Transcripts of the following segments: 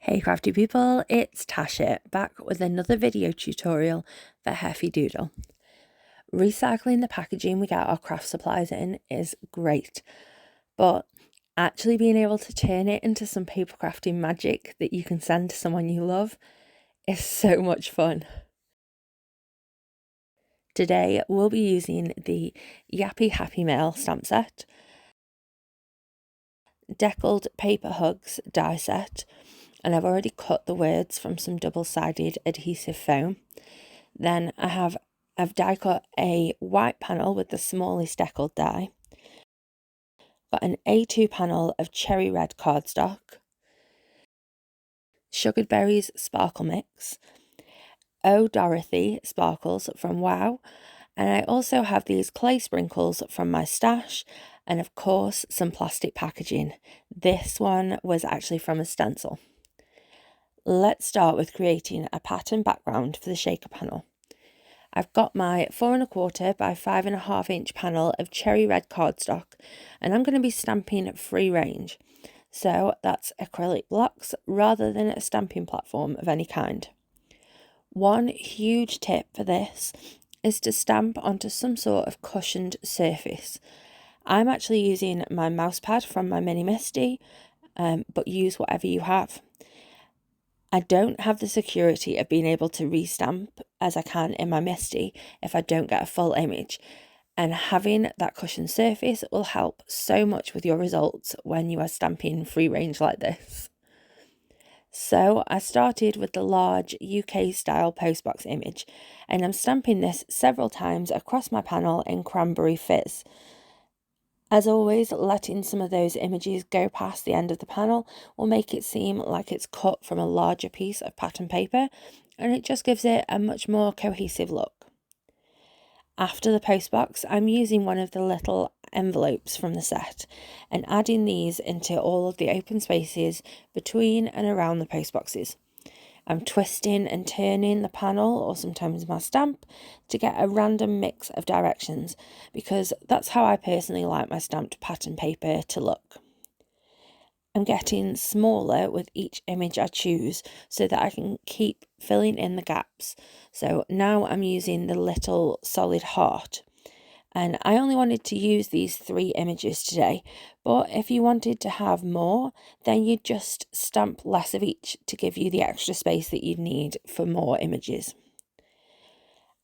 Hey crafty people, it's Tasha back with another video tutorial for Heffy Doodle. Recycling the packaging we get our craft supplies in is great, but actually being able to turn it into some paper crafting magic that you can send to someone you love is so much fun. Today we'll be using the Yappy Happy Mail stamp set, Deckled paper hugs die set, and I've already cut the words from some double-sided adhesive foam. Then I've die cut a white panel with the smallest deckled die, got an A2 panel of cherry red cardstock, Sugared Berries sparkle mix, Oh Dorothy sparkles from Wow, and I also have these clay sprinkles from my stash, and of course some plastic packaging. This one was actually from a stencil. Let's start with creating a pattern background for the shaker panel. I've got my 4 1/4 by 5 1/2 inch panel of cherry red cardstock, and I'm going to be stamping free range. So that's acrylic blocks rather than a stamping platform of any kind. One huge tip for this is to stamp onto some sort of cushioned surface. I'm actually using my mouse pad from my Mini Misty, but use whatever you have. I don't have the security of being able to restamp as I can in my Misty if I don't get a full image, and having that cushioned surface will help so much with your results when you are stamping free range like this. So I started with the large UK style postbox image, and I'm stamping this several times across my panel in Cranberry Fizz. As always, letting some of those images go past the end of the panel will make it seem like it's cut from a larger piece of pattern paper, and it just gives it a much more cohesive look. After the postbox, I'm using one of the little envelopes from the set and adding these into all of the open spaces between and around the postboxes. I'm twisting and turning the panel, or sometimes my stamp, to get a random mix of directions, because that's how I personally like my stamped pattern paper to look. I'm getting smaller with each image I choose so that I can keep filling in the gaps. So now I'm using the little solid heart. And I only wanted to use these 3 images today, but if you wanted to have more, then you'd just stamp less of each to give you the extra space that you'd need for more images.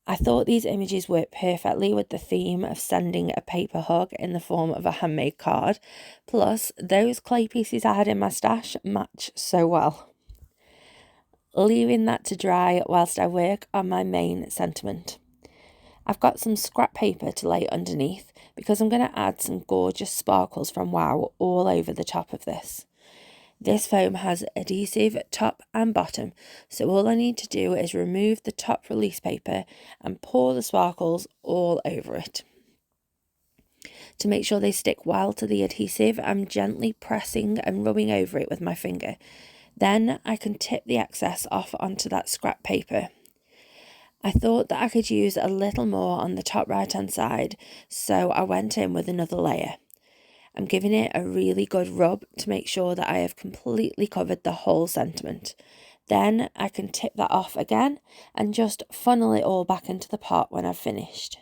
I thought these images worked perfectly with the theme of sending a paper hug in the form of a handmade card, plus those clay pieces I had in my stash match so well. Leaving that to dry whilst I work on my main sentiment. I've got some scrap paper to lay underneath because I'm going to add some gorgeous sparkles from Wow all over the top of this. This foam has adhesive top and bottom, so all I need to do is remove the top release paper and pour the sparkles all over it. To make sure they stick well to the adhesive, I'm gently pressing and rubbing over it with my finger. Then I can tip the excess off onto that scrap paper. I thought that I could use a little more on the top right hand side, so I went in with another layer. I'm giving it a really good rub to make sure that I have completely covered the whole sentiment. Then I can tip that off again and just funnel it all back into the pot when I've finished.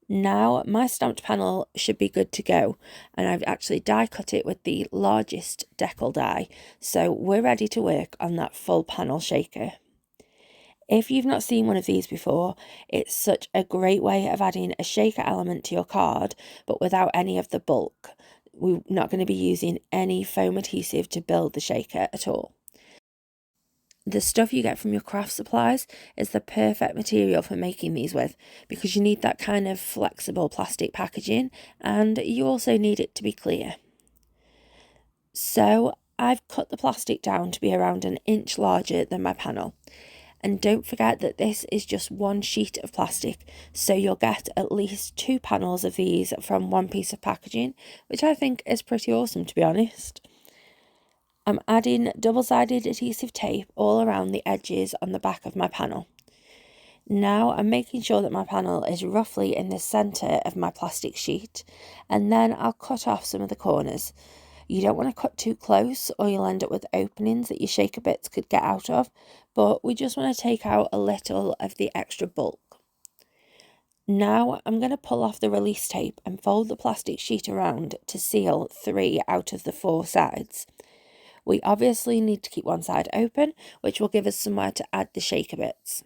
Now my stamped panel should be good to go, and I've actually die cut it with the largest decal die, so we're ready to work on that full panel shaker. If you've not seen one of these before, it's such a great way of adding a shaker element to your card, but without any of the bulk. We're not going to be using any foam adhesive to build the shaker at all. The stuff you get from your craft supplies is the perfect material for making these with, because you need that kind of flexible plastic packaging, and you also need it to be clear. So I've cut the plastic down to be around 1 inch larger than my panel. And don't forget that this is just one sheet of plastic, so you'll get at least 2 panels of these from one piece of packaging, which I think is pretty awesome, to be honest. I'm adding double-sided adhesive tape all around the edges on the back of my panel. Now I'm making sure that my panel is roughly in the centre of my plastic sheet, and then I'll cut off some of the corners. You don't want to cut too close or you'll end up with openings that your shaker bits could get out of, but we just want to take out a little of the extra bulk. Now I'm going to pull off the release tape and fold the plastic sheet around to seal 3 out of the 4 sides. We obviously need to keep one side open, which will give us somewhere to add the shaker bits.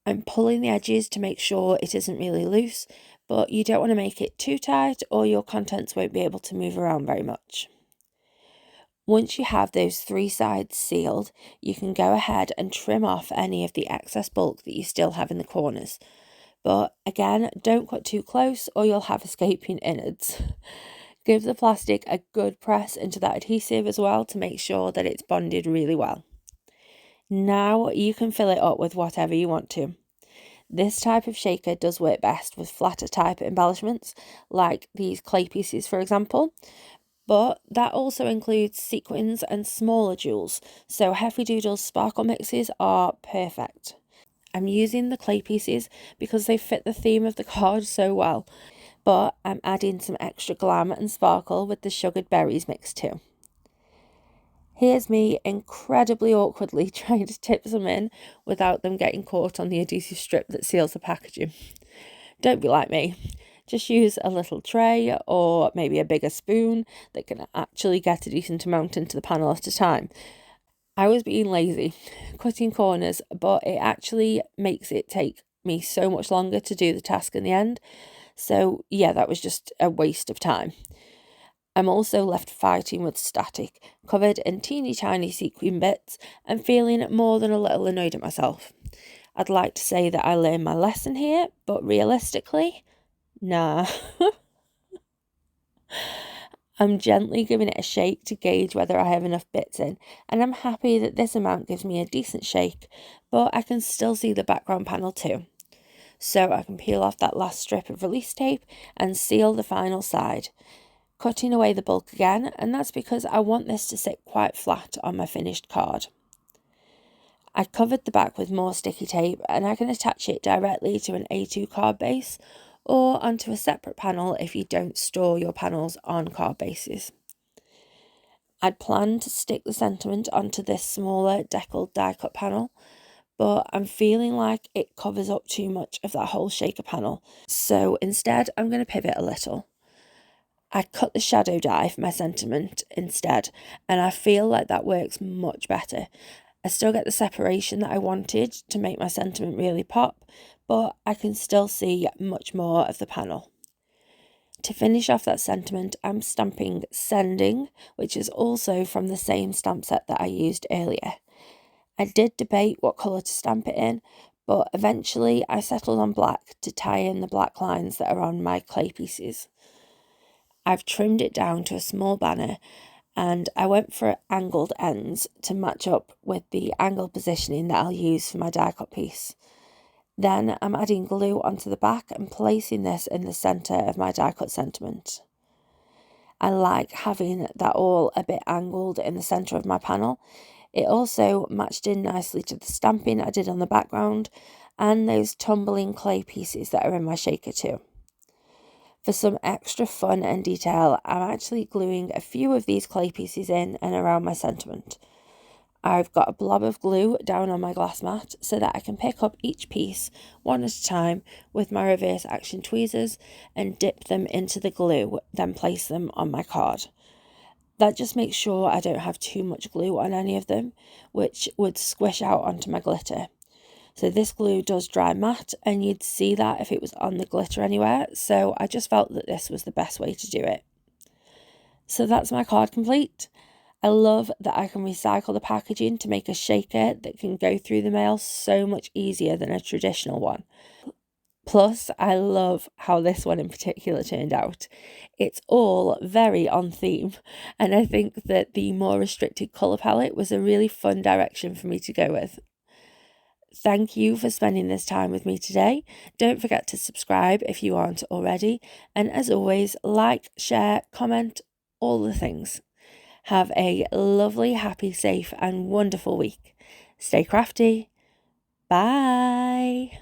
I'm pulling the edges to make sure it isn't really loose, but you don't want to make it too tight or your contents won't be able to move around very much. Once you have those 3 sides sealed, you can go ahead and trim off any of the excess bulk that you still have in the corners. But again, don't cut too close or you'll have escaping innards. Give the plastic a good press into that adhesive as well to make sure that it's bonded really well. Now you can fill it up with whatever you want to. This type of shaker does work best with flatter type embellishments, like these clay pieces for example, but that also includes sequins and smaller jewels, so Heffy Doodle's sparkle mixes are perfect. I'm using the clay pieces because they fit the theme of the card so well, but I'm adding some extra glam and sparkle with the sugared berries mix too. Here's me incredibly awkwardly trying to tip some in without them getting caught on the adhesive strip that seals the packaging. Don't be like me. Just use a little tray or maybe a bigger spoon that can actually get a decent amount into the panel at a time. I was being lazy, cutting corners, but it actually makes it take me so much longer to do the task in the end. So yeah, that was just a waste of time. I'm also left fighting with static, covered in teeny tiny sequin bits and feeling more than a little annoyed at myself. I'd like to say that I learned my lesson here, but realistically, nah. I'm gently giving it a shake to gauge whether I have enough bits in, and I'm happy that this amount gives me a decent shake, but I can still see the background panel too. So I can peel off that last strip of release tape and seal the final side. Cutting away the bulk again, and that's because I want this to sit quite flat on my finished card. I covered the back with more sticky tape and I can attach it directly to an A2 card base or onto a separate panel if you don't store your panels on card bases. I'd planned to stick the sentiment onto this smaller Deckled die cut panel, but I'm feeling like it covers up too much of that whole shaker panel, so instead I'm going to pivot a little. I cut the shadow die for my sentiment instead, and I feel like that works much better. I still get the separation that I wanted to make my sentiment really pop, but I can still see much more of the panel. To finish off that sentiment, I'm stamping Sending, which is also from the same stamp set that I used earlier. I did debate what colour to stamp it in, but eventually I settled on black to tie in the black lines that are on my clay pieces. I've trimmed it down to a small banner and I went for angled ends to match up with the angle positioning that I'll use for my die cut piece. Then I'm adding glue onto the back and placing this in the centre of my die cut sentiment. I like having that all a bit angled in the centre of my panel. It also matched in nicely to the stamping I did on the background and those tumbling clay pieces that are in my shaker too. For some extra fun and detail, I'm actually gluing a few of these clay pieces in and around my sentiment. I've got a blob of glue down on my glass mat so that I can pick up each piece one at a time with my reverse action tweezers and dip them into the glue, then place them on my card. That just makes sure I don't have too much glue on any of them, which would squish out onto my glitter. So this glue does dry matte and you'd see that if it was on the glitter anywhere, so I just felt that this was the best way to do it. So that's my card complete. I love that I can recycle the packaging to make a shaker that can go through the mail so much easier than a traditional one. Plus, I love how this one in particular turned out. It's all very on theme, and I think that the more restricted colour palette was a really fun direction for me to go with. Thank you for spending this time with me today. Don't forget to subscribe if you aren't already. And as always, like, share, comment, all the things. Have a lovely, happy, safe and wonderful week. Stay crafty. Bye.